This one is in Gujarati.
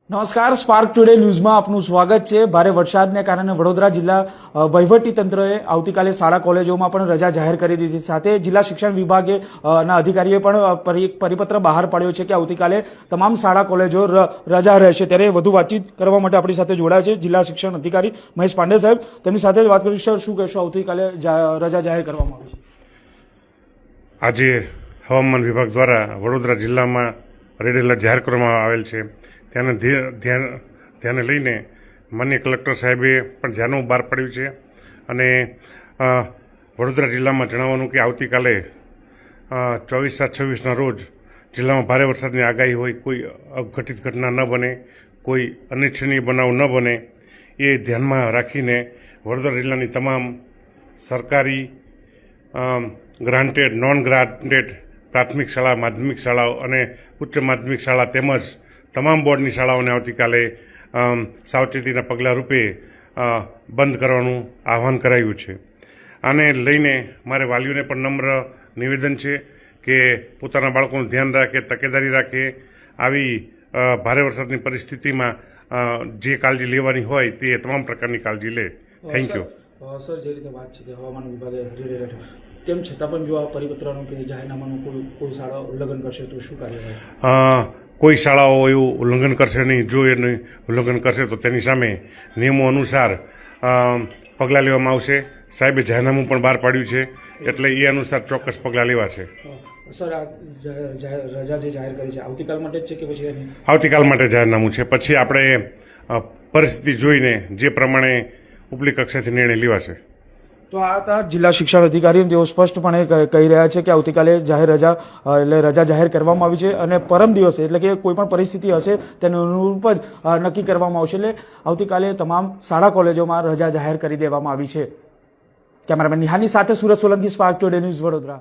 નમસ્કાર, સ્પાર્ક ટુડે ન્યૂઝમાં આપનું સ્વાગત છે। ભારે વરસાદને કારણે વડોદરા જિલ્લા વહીવટી તંત્રએ આવતીકાલે શાળા કોલેજોમાં પણ રજા જાહેર કરી દીધી। સાથે જિલ્લા શિક્ષણ વિભાગે ના અધિકારીએ પણ એક પરિપત્ર બહાર પાડ્યો છે કે આવતીકાલે તમામ શાળા કોલેજો રજા રહેશે। ત્યારે વધુ વાતચીત કરવા માટે આપણી સાથે જોડાયા છે જિલ્લા શિક્ષણ અધિકારી મહેશ પાંડે સાહેબ। તેમની સાથે વાત કરીશું। સર, શું કહેશો? આવતીકાલે રજા જાહેર કરવામાં આવી છે। આજે હવામાન વિભાગ દ્વારા વડોદરા જિલ્લામાં રેડ એલર્ટ જાહેર કરવામાં આવેલ છે। તેને ધ્યાને લઈને માનનીય કલેક્ટર સાહેબે પણ ધ્યાન બહાર પાડ્યું છે અને વડોદરા જિલ્લામાં જણાવવાનું કે આવતીકાલે 24/7/26ના રોજ જિલ્લામાં ભારે વરસાદની આગાહી હોય, કોઈ અઘટિત ઘટના ન બને, કોઈ અનિચ્છનીય બનાવ ન બને, એ ધ્યાનમાં રાખીને વડોદરા જિલ્લાની તમામ સરકારી, ગ્રાન્ટેડ, નોન ગ્રાન્ટેડ પ્રાથમિક શાળા, માધ્યમિક શાળાઓ અને ઉચ્ચ માધ્યમિક શાળા તેમજ તમામ બોર્ડની શાળાઓને આવતીકાલે સાવચેતીના પગલાં રૂપે બંધ કરવાનું આહવાન કરાયું છે। આને લઈને મારે વાલીઓને પણ નમ્ર નિવેદન છે કે પોતાના બાળકોનું ધ્યાન રાખે, તકેદારી રાખે। આવી ભારે વરસાદની પરિસ્થિતિમાં જે કાળજી લેવાની હોય તે તમામ પ્રકારની કાળજી લે। Thank you. સર, જે રીતે વાત છે કે હવામાન વિભાગે રેડ એલર્ટ તેમ છતાં પણ જો આ પરિપત્રનું કે જાહેરનામાનું કોઈ શાળા ઉલ્લંઘન કરશે તો શું કાર્યવાહી? કોઈ શાળાઓ એવું ઉલ્લંઘન કરશે નહીં। જો એનું ઉલ્લંઘન કરશે તો તેની સામે નિયમો અનુસાર પગલાં લેવામાં આવશે। સાહેબે જાહેરનામું પણ બહાર પાડ્યું છે, એટલે એ અનુસાર ચોક્કસ પગલાં લેવાશે। સર, આ રજા જે જાહેર કરી છે આવતીકાલ માટે જ છે કે પછી? આવતીકાલ માટે જાહેરનામું છે, પછી આપણે પરિસ્થિતિ જોઈને જે પ્રમાણે ઉપલી કક્ષાથી નિર્ણય લેવાશે। તો આ હતા જિલ્લા શિક્ષણ અધિકારી। તેઓ સ્પષ્ટપણે કહી રહ્યા છે કે આવતીકાલે રજા જાહેર કરવામાં આવી છે અને પરમ દિવસે એટલે કે કોઈ પણ પરિસ્થિતિ હશે તેનું અનુરૂપ જ નક્કી કરવામાં આવશે। એટલે આવતીકાલે તમામ શાળા કોલેજોમાં રજા જાહેર કરી દેવામાં આવી છે। કેમેરામેન નિહાની સાથે Surat Solanki, spark today news, Vadodara.